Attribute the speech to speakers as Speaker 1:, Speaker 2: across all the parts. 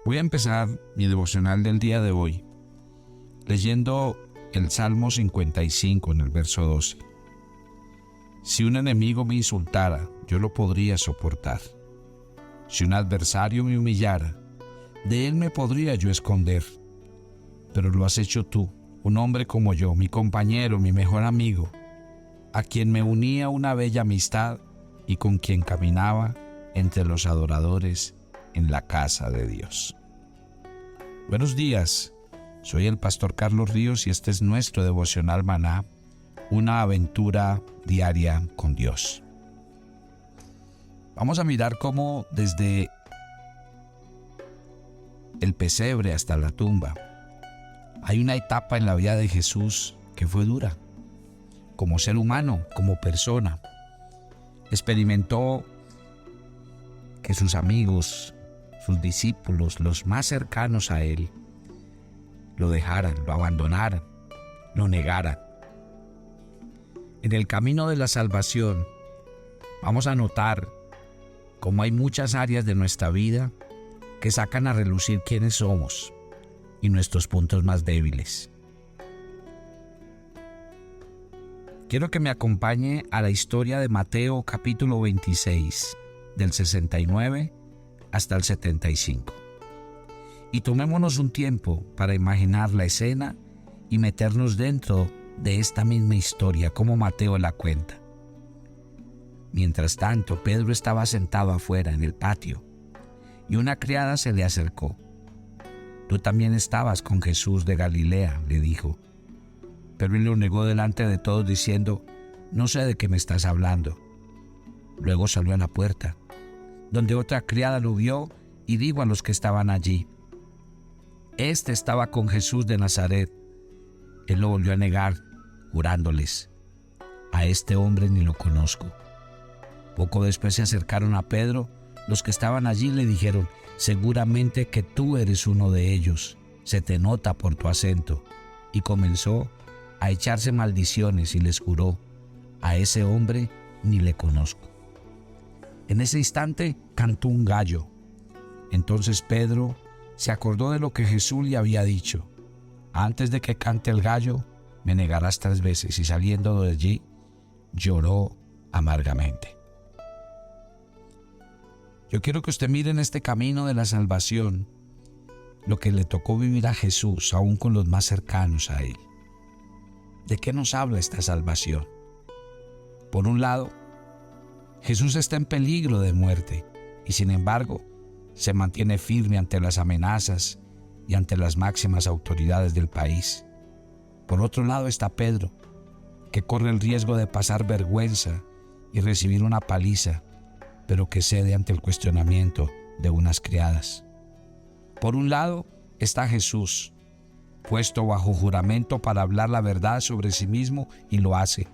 Speaker 1: Voy a empezar mi devocional del día de hoy leyendo el Salmo 55 en el verso 12. Si un enemigo me insultara, yo lo podría soportar. Si un adversario me humillara, de él me podría yo esconder. Pero lo has hecho tú, un hombre como yo, mi compañero, mi mejor amigo, a quien me unía una bella amistad y con quien caminaba entre los adoradores en la casa de Dios. Buenos días, soy el pastor Carlos Ríos y este es nuestro devocional Maná, una aventura diaria con Dios. Vamos a mirar cómo desde el pesebre hasta la tumba hay una etapa en la vida de Jesús que fue dura. Como ser humano, como persona, experimentó que sus amigos, sus discípulos, los más cercanos a él, lo dejaran, lo abandonaran, lo negaran. En el camino de la salvación vamos a notar cómo hay muchas áreas de nuestra vida que sacan a relucir quiénes somos y nuestros puntos más débiles. Quiero que me acompañe a la historia de Mateo capítulo 26, del 69 hasta el 75. Y tomémonos un tiempo para imaginar la escena y meternos dentro de esta misma historia, como Mateo la cuenta. Mientras tanto, Pedro estaba sentado afuera en el patio y una criada se le acercó. «Tú también estabas con Jesús de Galilea», le dijo. Pero él lo negó delante de todos diciendo: «No sé de qué me estás hablando». Luego salió a la puerta, donde otra criada lo vio y dijo a los que estaban allí: «Este estaba con Jesús de Nazaret». Él lo volvió a negar, jurándoles: «A este hombre ni lo conozco». Poco después se acercaron a Pedro. Los que estaban allí le dijeron: «Seguramente que tú eres uno de ellos, se te nota por tu acento». Y comenzó a echarse maldiciones y les juró: «A ese hombre ni le conozco». En ese instante cantó un gallo. Entonces Pedro se acordó de lo que Jesús le había dicho: «Antes de que cante el gallo, me negarás 3 veces». Y saliendo de allí, lloró amargamente. Yo quiero que usted mire en este camino de la salvación lo que le tocó vivir a Jesús, aún con los más cercanos a él. ¿De qué nos habla esta salvación? Por un lado, Jesús está en peligro de muerte y sin embargo se mantiene firme ante las amenazas y ante las máximas autoridades del país. Por otro lado está Pedro, que corre el riesgo de pasar vergüenza y recibir una paliza, pero que cede ante el cuestionamiento de unas criadas. Por un lado está Jesús, puesto bajo juramento para hablar la verdad sobre sí mismo, y lo hace.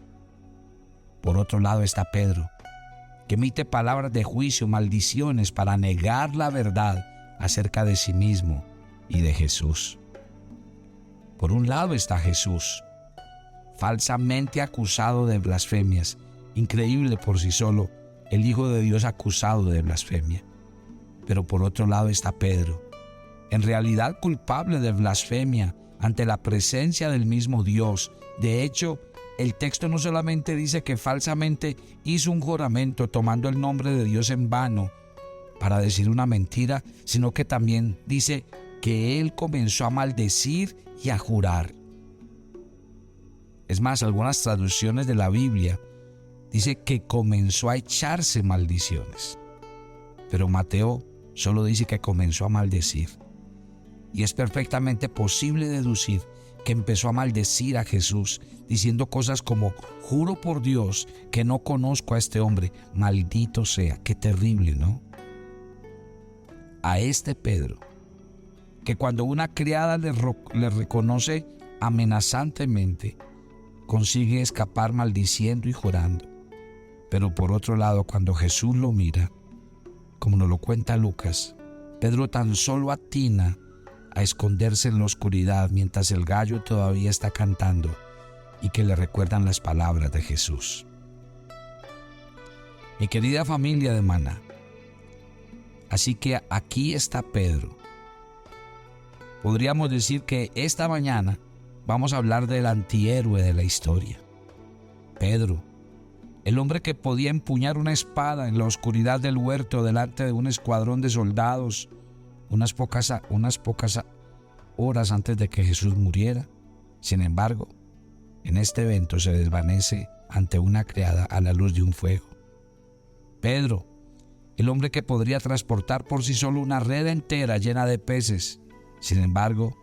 Speaker 1: Por otro lado está Pedro, que emite palabras de juicio, maldiciones, para negar la verdad acerca de sí mismo y de Jesús. Por un lado está Jesús, falsamente acusado de blasfemias, increíble por sí solo, el Hijo de Dios acusado de blasfemia. Pero por otro lado está Pedro, en realidad culpable de blasfemia ante la presencia del mismo Dios. De hecho, el texto no solamente dice que falsamente hizo un juramento tomando el nombre de Dios en vano para decir una mentira, sino que también dice que él comenzó a maldecir y a jurar. Es más, algunas traducciones de la Biblia dice que comenzó a echarse maldiciones. Pero Mateo solo dice que comenzó a maldecir. Y es perfectamente posible deducir que empezó a maldecir a Jesús, diciendo cosas como: «Juro por Dios que no conozco a este hombre, maldito sea». Qué terrible, ¿no? A este Pedro, que cuando una criada le reconoce amenazantemente, consigue escapar maldiciendo y jurando. Pero por otro lado, cuando Jesús lo mira, como nos lo cuenta Lucas, Pedro tan solo atina a esconderse en la oscuridad mientras el gallo todavía está cantando y que le recuerdan las palabras de Jesús. Mi querida familia de Maná, así que aquí está Pedro, Podríamos decir que esta mañana vamos a hablar del antihéroe de la historia, Pedro, el hombre que podía empuñar una espada en la oscuridad del huerto delante de un escuadrón de soldados unas pocas horas antes de que Jesús muriera. Sin embargo, en este evento se desvanece ante una criada a la luz de un fuego. Pedro, el hombre que podría transportar por sí solo una red entera llena de peces, sin embargo,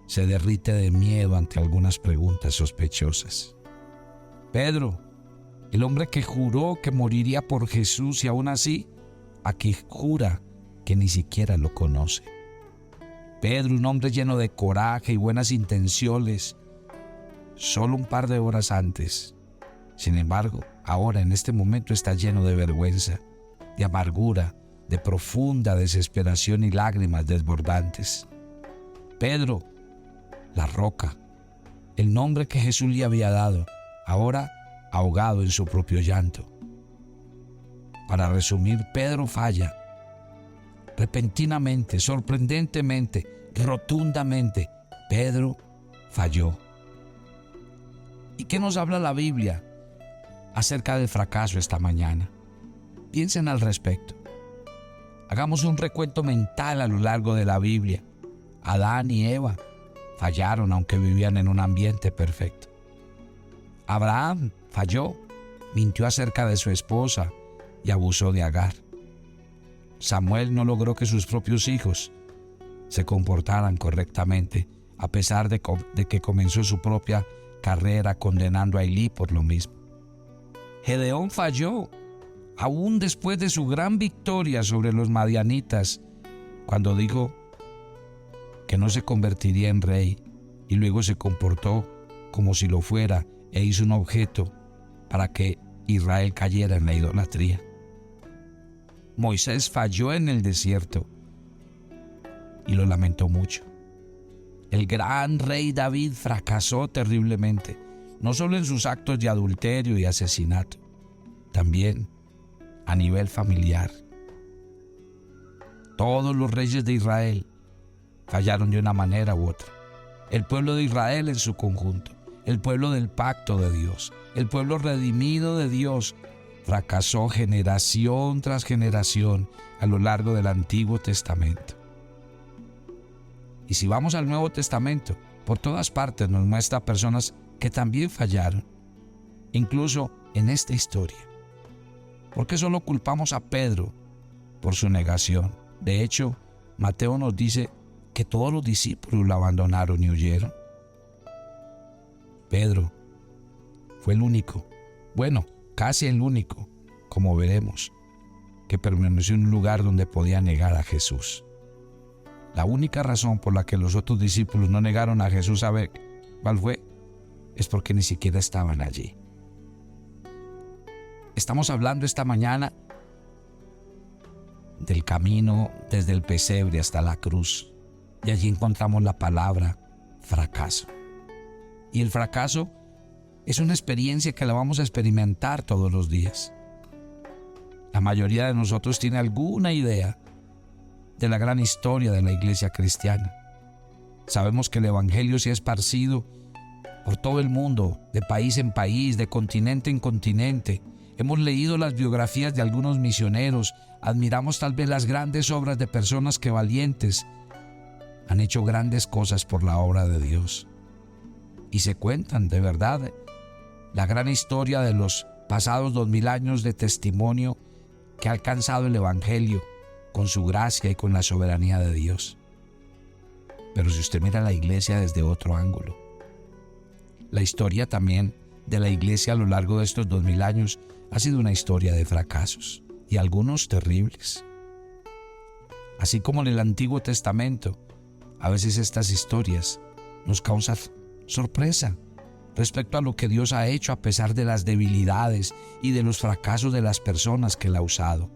Speaker 1: se derrite de miedo ante algunas preguntas sospechosas. Pedro, el hombre que juró que moriría por Jesús y aún así, aquí jura que ni siquiera lo conoce. Pedro, un hombre lleno de coraje y buenas intenciones, solo un par de horas antes. Sin embargo, ahora en este momento está lleno de vergüenza, de amargura, de profunda desesperación y lágrimas desbordantes. Pedro, la roca, el nombre que Jesús le había dado, ahora ahogado en su propio llanto. Para resumir, Pedro falla. Repentinamente, sorprendentemente, rotundamente, Pedro falló. ¿Y qué nos habla la Biblia acerca del fracaso esta mañana? Piensen al respecto. Hagamos un recuento mental a lo largo de la Biblia. Adán y Eva fallaron aunque vivían en un ambiente perfecto. Abraham falló, mintió acerca de su esposa y abusó de Agar. Samuel no logró que sus propios hijos se comportaran correctamente, a pesar de que comenzó su propia carrera condenando a Elí por lo mismo. Gedeón falló, aún después de su gran victoria sobre los madianitas, cuando dijo que no se convertiría en rey y luego se comportó como si lo fuera e hizo un objeto para que Israel cayera en la idolatría. Moisés falló en el desierto y lo lamentó mucho. El gran rey David fracasó terriblemente, no solo en sus actos de adulterio y asesinato, también a nivel familiar. Todos los reyes de Israel fallaron de una manera u otra. El pueblo de Israel en su conjunto, el pueblo del pacto de Dios, el pueblo redimido de Dios, fracasó generación tras generación a lo largo del Antiguo Testamento. Y si vamos al Nuevo Testamento, por todas partes nos muestra personas que también fallaron, incluso en esta historia. ¿Por qué solo culpamos a Pedro por su negación? De hecho, Mateo nos dice que todos los discípulos lo abandonaron y huyeron. Pedro fue el único, casi el único, como veremos, que permaneció en un lugar donde podía negar a Jesús. La única razón por la que los otros discípulos no negaron a Jesús, ¿sabe cuál fue? Es porque ni siquiera estaban allí. Estamos hablando esta mañana del camino desde el pesebre hasta la cruz, y allí encontramos la palabra fracaso. Y el fracaso es una experiencia que la vamos a experimentar todos los días. La mayoría de nosotros tiene alguna idea de la gran historia de la iglesia cristiana. Sabemos que el evangelio se ha esparcido por todo el mundo, de país en país, de continente en continente. Hemos leído las biografías de algunos misioneros, admiramos tal vez las grandes obras de personas que valientes han hecho grandes cosas por la obra de Dios. Y se cuentan de verdad la gran historia de los pasados 2000 años de testimonio que ha alcanzado el evangelio con su gracia y con la soberanía de Dios. Pero si usted mira la iglesia desde otro ángulo, la historia también de la iglesia a lo largo de estos 2000 años ha sido una historia de fracasos, y algunos terribles. Así como en el Antiguo Testamento, a veces estas historias nos causan sorpresa respecto a lo que Dios ha hecho a pesar de las debilidades y de los fracasos de las personas que Él ha usado.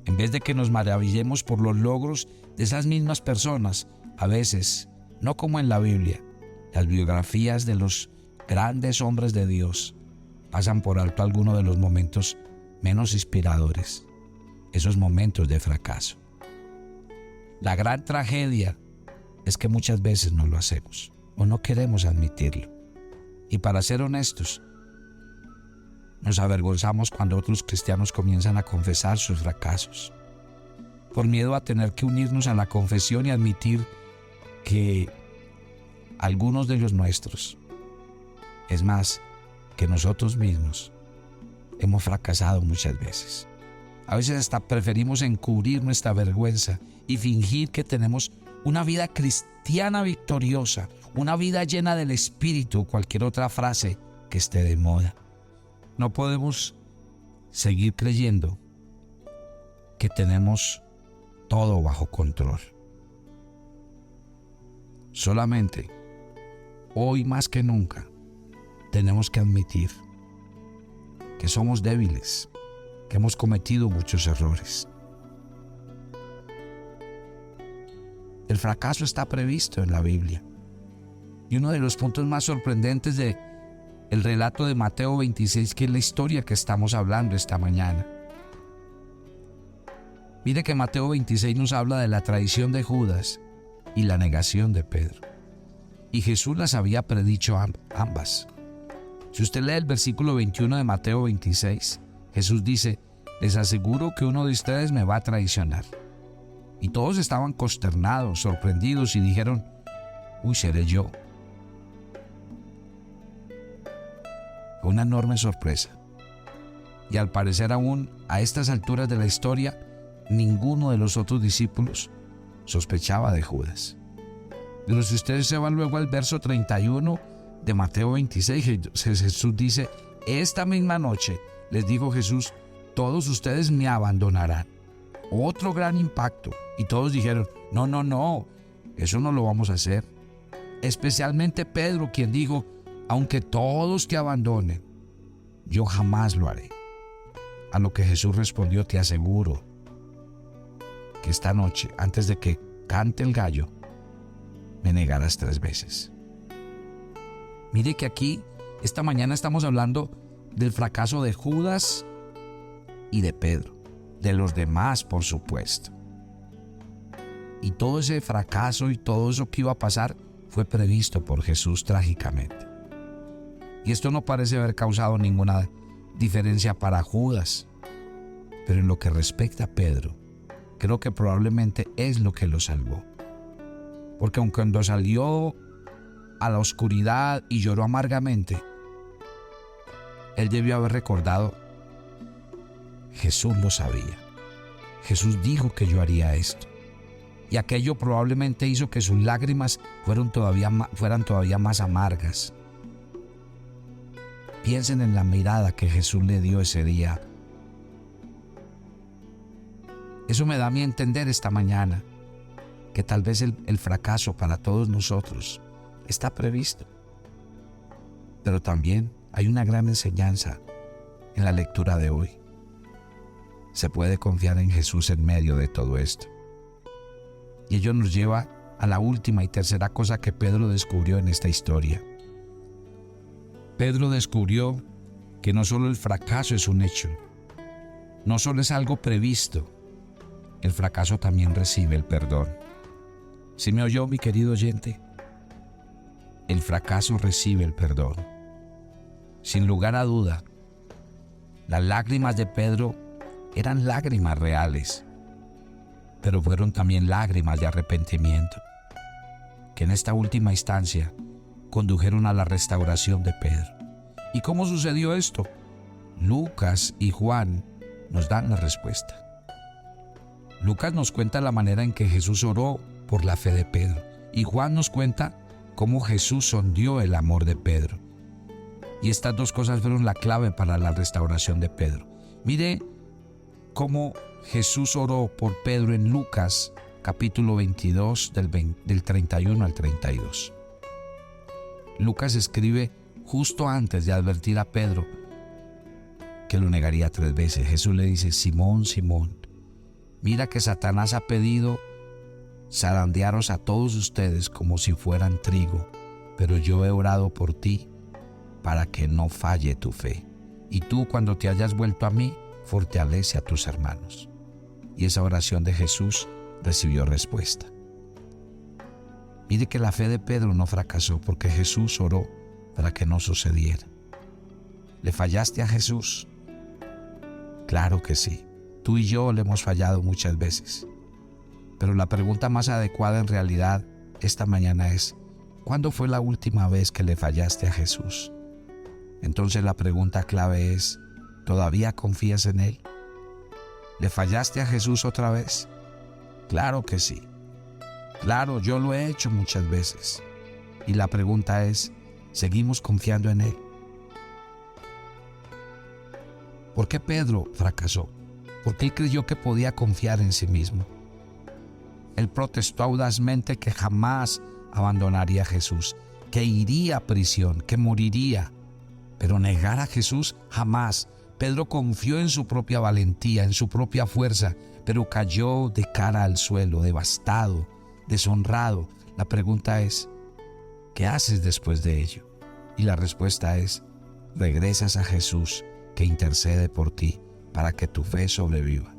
Speaker 1: En vez de que nos maravillemos por los logros de esas mismas personas, a veces, no como en la Biblia, las biografías de los grandes hombres de Dios pasan por alto algunos de los momentos menos inspiradores, esos momentos de fracaso. La gran tragedia es que muchas veces no lo hacemos o no queremos admitirlo. Y para ser honestos, nos avergonzamos cuando otros cristianos comienzan a confesar sus fracasos, por miedo a tener que unirnos a la confesión y admitir que algunos de los nuestros, es más, que nosotros mismos, hemos fracasado muchas veces. A veces hasta preferimos encubrir nuestra vergüenza y fingir que tenemos una vida cristiana victoriosa, una vida llena del Espíritu, cualquier otra frase que esté de moda. No podemos seguir creyendo que tenemos todo bajo control. Solamente, hoy más que nunca, tenemos que admitir que somos débiles, que hemos cometido muchos errores. El fracaso está previsto en la Biblia. Y uno de los puntos más sorprendentes de el relato de Mateo 26, que es la historia que estamos hablando esta mañana. Mire que Mateo 26 nos habla de la traición de Judas y la negación de Pedro. Y Jesús las había predicho ambas. Si usted lee el versículo 21 de Mateo 26, Jesús dice: les aseguro que uno de ustedes me va a traicionar. Y todos estaban consternados, sorprendidos y dijeron: uy, seré yo. Fue una enorme sorpresa. Y al parecer aún a estas alturas de la historia, ninguno de los otros discípulos sospechaba de Judas. Pero si ustedes se van luego al verso 31 de Mateo 26, Jesús dice: esta misma noche les dijo Jesús, todos ustedes me abandonarán. Otro gran impacto. Y todos dijeron: no, eso no lo vamos a hacer. Especialmente Pedro, quien dijo: aunque todos te abandonen, yo jamás lo haré. A lo que Jesús respondió: te aseguro que esta noche, antes de que cante el gallo, me negarás 3 veces. Mire que aquí, esta mañana estamos hablando del fracaso de Judas y de Pedro, de los demás, por supuesto. Y todo ese fracaso y todo eso que iba a pasar fue previsto por Jesús trágicamente. Y esto no parece haber causado ninguna diferencia para Judas, pero en lo que respecta a Pedro, creo que probablemente es lo que lo salvó. Porque aunque cuando salió a la oscuridad y lloró amargamente, él debió haber recordado: Jesús lo sabía. Jesús dijo que yo haría esto. Y aquello probablemente hizo que sus lágrimas fueran todavía más amargas. Piensen en la mirada que Jesús le dio ese día. Eso me da a mí entender esta mañana que tal vez el fracaso para todos nosotros está previsto. Pero también hay una gran enseñanza en la lectura de hoy. Se puede confiar en Jesús en medio de todo esto. Y ello nos lleva a la última y tercera cosa que Pedro descubrió en esta historia. Pedro descubrió que no solo el fracaso es un hecho, no solo es algo previsto, el fracaso también recibe el perdón. ¿Sí me oyó, mi querido oyente? El fracaso recibe el perdón. Sin lugar a duda, las lágrimas de Pedro eran lágrimas reales, pero fueron también lágrimas de arrepentimiento, que en esta última instancia condujeron a la restauración de Pedro. ¿Y cómo sucedió esto? Lucas y Juan nos dan la respuesta. Lucas nos cuenta la manera en que Jesús oró por la fe de Pedro, y Juan nos cuenta cómo Jesús sondeó el amor de Pedro. Y estas dos cosas fueron la clave para la restauración de Pedro. Mire cómo Jesús oró por Pedro en Lucas capítulo 22 del 31 al 32. Lucas escribe justo antes de advertir a Pedro que lo negaría 3 veces. Jesús le dice: Simón, Simón, mira que Satanás ha pedido zarandearos a todos ustedes como si fueran trigo, pero yo he orado por ti para que no falle tu fe. Y tú, cuando te hayas vuelto a mí, fortalece a tus hermanos. Y esa oración de Jesús recibió respuesta. Mire que la fe de Pedro no fracasó porque Jesús oró para que no sucediera. ¿Le fallaste a Jesús? Claro que sí. Tú y yo le hemos fallado muchas veces. Pero la pregunta más adecuada en realidad esta mañana es: ¿cuándo fue la última vez que le fallaste a Jesús? Entonces la pregunta clave es: ¿todavía confías en Él? ¿Le fallaste a Jesús otra vez? Claro que sí. Claro, yo lo he hecho muchas veces. Y la pregunta es: ¿seguimos confiando en Él? ¿Por qué Pedro fracasó? Porque él creyó que podía confiar en sí mismo. Él protestó audazmente que jamás abandonaría a Jesús, que iría a prisión, que moriría. Pero negar a Jesús jamás. Pedro confió en su propia valentía, en su propia fuerza, pero cayó de cara al suelo, devastado, deshonrado. La pregunta es: ¿qué haces después de ello? Y la respuesta es: regresas a Jesús, que intercede por ti para que tu fe sobreviva.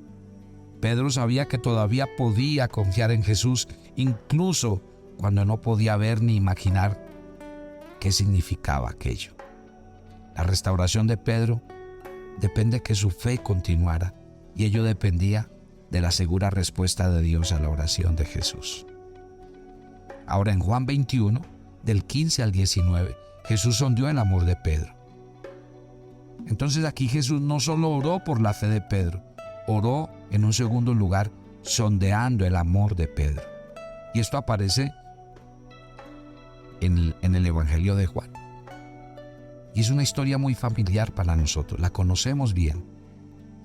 Speaker 1: Pedro sabía que todavía podía confiar en Jesús, incluso cuando no podía ver ni imaginar qué significaba aquello. La restauración de Pedro depende de que su fe continuara, y ello dependía de la segura respuesta de Dios a la oración de Jesús. Ahora en Juan 21, del 15 al 19, Jesús sondeó el amor de Pedro. Entonces aquí Jesús no solo oró por la fe de Pedro, oró en un segundo lugar sondeando el amor de Pedro. Y esto aparece en el Evangelio de Juan. Y es una historia muy familiar para nosotros, la conocemos bien.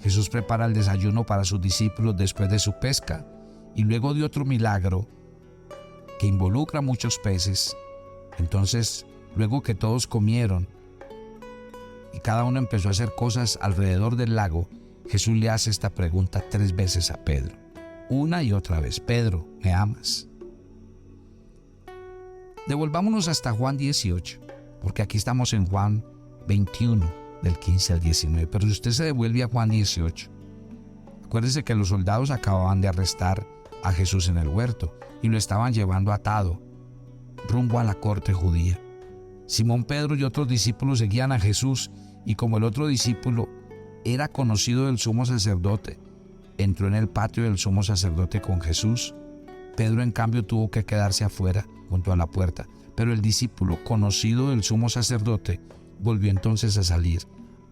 Speaker 1: Jesús prepara el desayuno para sus discípulos después de su pesca y luego de otro milagro que involucra muchos peces. Entonces, luego que todos comieron y cada uno empezó a hacer cosas alrededor del lago, Jesús le hace esta pregunta 3 veces a Pedro, una y otra vez: Pedro, ¿me amas? Devolvámonos hasta Juan 18, porque aquí estamos en Juan 21, del 15 al 19, pero si usted se devuelve a Juan 18, acuérdese que los soldados acababan de arrestar a Jesús en el huerto y lo estaban llevando atado rumbo a la corte judía. Simón Pedro y otros discípulos seguían a Jesús, y como el otro discípulo era conocido del sumo sacerdote, entró en el patio del sumo sacerdote con Jesús. Pedro, en cambio, tuvo que quedarse afuera, junto a la puerta. Pero el discípulo, conocido del sumo sacerdote, volvió entonces a salir.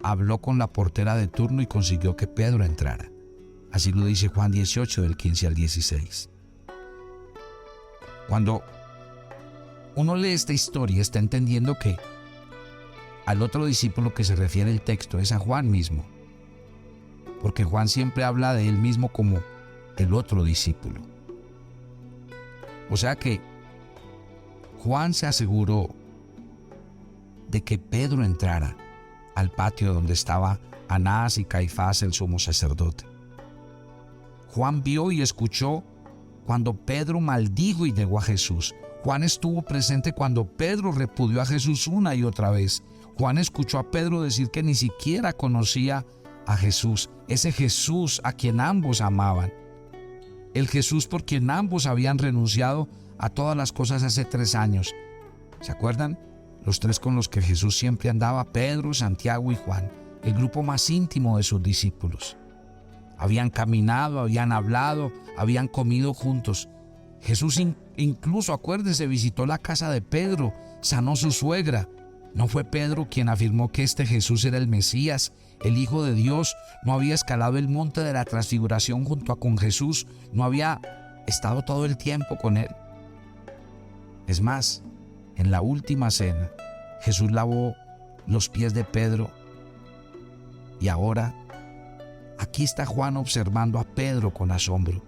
Speaker 1: Habló con la portera de turno y consiguió que Pedro entrara. Así lo dice Juan 18, del 15 al 16. Cuando uno lee esta historia, está entendiendo que al otro discípulo que se refiere el texto es a Juan mismo, porque Juan siempre habla de él mismo como el otro discípulo. O sea que Juan se aseguró de que Pedro entrara al patio donde estaba Anás y Caifás, el sumo sacerdote. Juan vio y escuchó cuando Pedro maldijo y negó a Jesús. Juan estuvo presente cuando Pedro repudió a Jesús una y otra vez. Juan escuchó a Pedro decir que ni siquiera conocía a Jesús, ese Jesús a quien ambos amaban, el Jesús por quien ambos habían renunciado a todas las cosas hace 3 años. ¿Se acuerdan? Los 3 con los que Jesús siempre andaba: Pedro, Santiago y Juan, el grupo más íntimo de sus discípulos. Habían caminado, habían hablado, habían comido juntos. Jesús incluso, acuérdese, visitó la casa de Pedro, sanó su suegra. ¿No fue Pedro quien afirmó que este Jesús era el Mesías, el Hijo de Dios? ¿No había escalado el monte de la transfiguración junto con Jesús? ¿No había estado todo el tiempo con él? Es más, en la última cena, Jesús lavó los pies de Pedro. Y ahora, aquí está Juan observando a Pedro con asombro,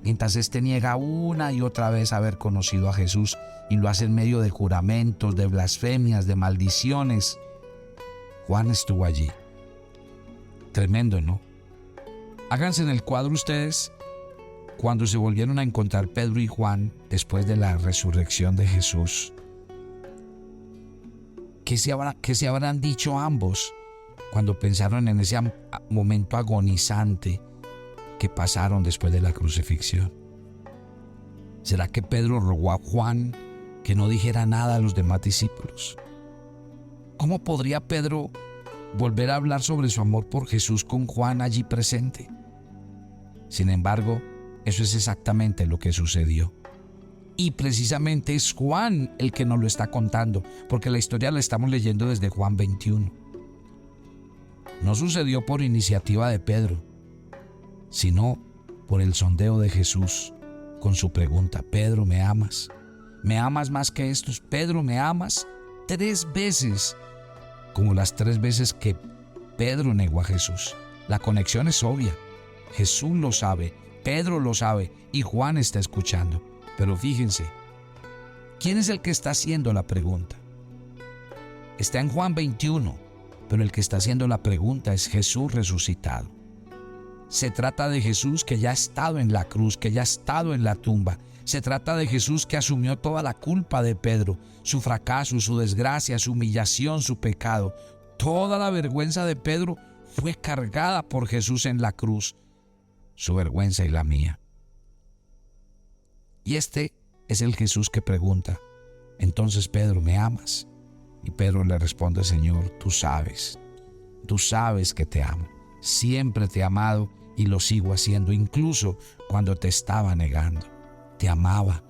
Speaker 1: mientras éste niega una y otra vez haber conocido a Jesús, y lo hace en medio de juramentos, de blasfemias, de maldiciones. Juan estuvo allí. Tremendo, ¿no? Háganse en el cuadro ustedes cuando se volvieron a encontrar Pedro y Juan después de la resurrección de Jesús. ¿Qué se habrán dicho ambos cuando pensaron en ese momento agonizante que pasaron después de la crucifixión? ¿Será que Pedro rogó a Juan que no dijera nada a los demás discípulos. ¿Cómo podría Pedro volver a hablar sobre su amor por Jesús con Juan allí presente? Sin embargo, eso es exactamente lo que sucedió. Y precisamente es Juan el que nos lo está contando, porque la historia la estamos leyendo desde Juan 21. No sucedió por iniciativa de Pedro, sino por el sondeo de Jesús con su pregunta: Pedro, ¿me amas? ¿Me amas más que estos? Pedro, ¿me amas? 3 veces, como las 3 veces que Pedro negó a Jesús. La conexión es obvia. Jesús lo sabe, Pedro lo sabe y Juan está escuchando. Pero fíjense, ¿quién es el que está haciendo la pregunta? Está en Juan 21, pero el que está haciendo la pregunta es Jesús resucitado. Se trata de Jesús que ya ha estado en la cruz, que ya ha estado en la tumba. Se trata de Jesús que asumió toda la culpa de Pedro, su fracaso, su desgracia, su humillación, su pecado. Toda la vergüenza de Pedro fue cargada por Jesús en la cruz, su vergüenza y la mía. Y este es el Jesús que pregunta: entonces, Pedro, ¿me amas? Y Pedro le responde: Señor, tú sabes que te amo. Siempre te he amado y lo sigo haciendo, incluso cuando te estaba negando. Te amaba,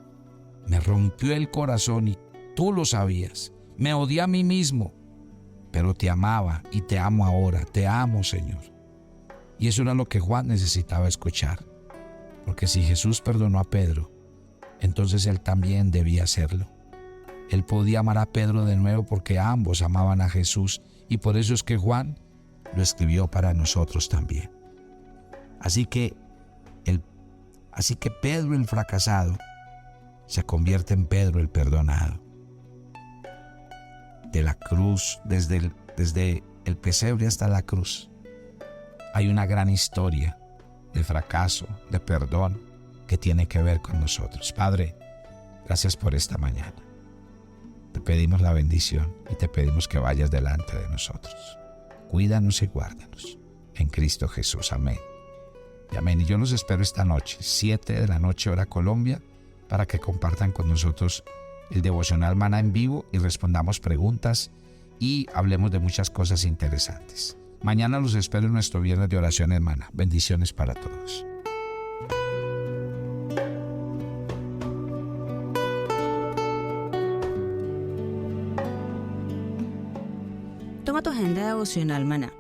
Speaker 1: me rompió el corazón y tú lo sabías. Me odié a mí mismo, pero te amaba y te amo ahora. Te amo, Señor. Y eso era lo que Juan necesitaba escuchar, porque si Jesús perdonó a Pedro, entonces él también debía hacerlo. Él podía amar a Pedro de nuevo porque ambos amaban a Jesús, y por eso es que Juan lo escribió para nosotros también. Así que Pedro el fracasado se convierte en Pedro el perdonado. De la cruz, desde el pesebre hasta la cruz, hay una gran historia de fracaso, de perdón, que tiene que ver con nosotros. Padre, gracias por esta mañana. Te pedimos la bendición y te pedimos que vayas delante de nosotros. Cuídanos y guárdanos. En Cristo Jesús. Amén. Y amén. Y yo los espero esta noche, 7 de la noche, hora Colombia, para que compartan con nosotros el devocional Maná en vivo y respondamos preguntas y hablemos de muchas cosas interesantes. Mañana los espero en nuestro viernes de oraciones Maná. Bendiciones para todos.
Speaker 2: Toma tu agenda devocional Maná.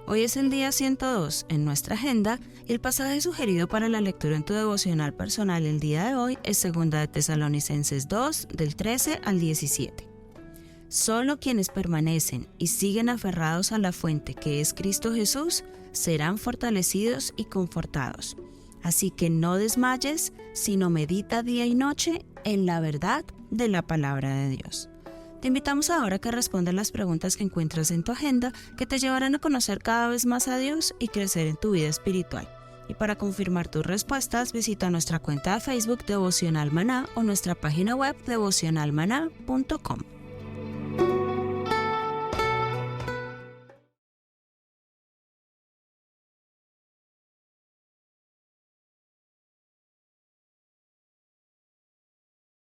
Speaker 2: Hoy es el día 102 en nuestra agenda y el pasaje sugerido para la lectura en tu devocional personal el día de hoy es 2 de Tesalonicenses 2, del 13 al 17. Solo quienes permanecen y siguen aferrados a la fuente que es Cristo Jesús serán fortalecidos y confortados. Así que no desmayes, sino medita día y noche en la verdad de la palabra de Dios. Te invitamos ahora a que respondas las preguntas que encuentras en tu agenda que te llevarán a conocer cada vez más a Dios y crecer en tu vida espiritual. Y para confirmar tus respuestas, visita nuestra cuenta de Facebook Devocional Maná o nuestra página web devocionalmaná.com.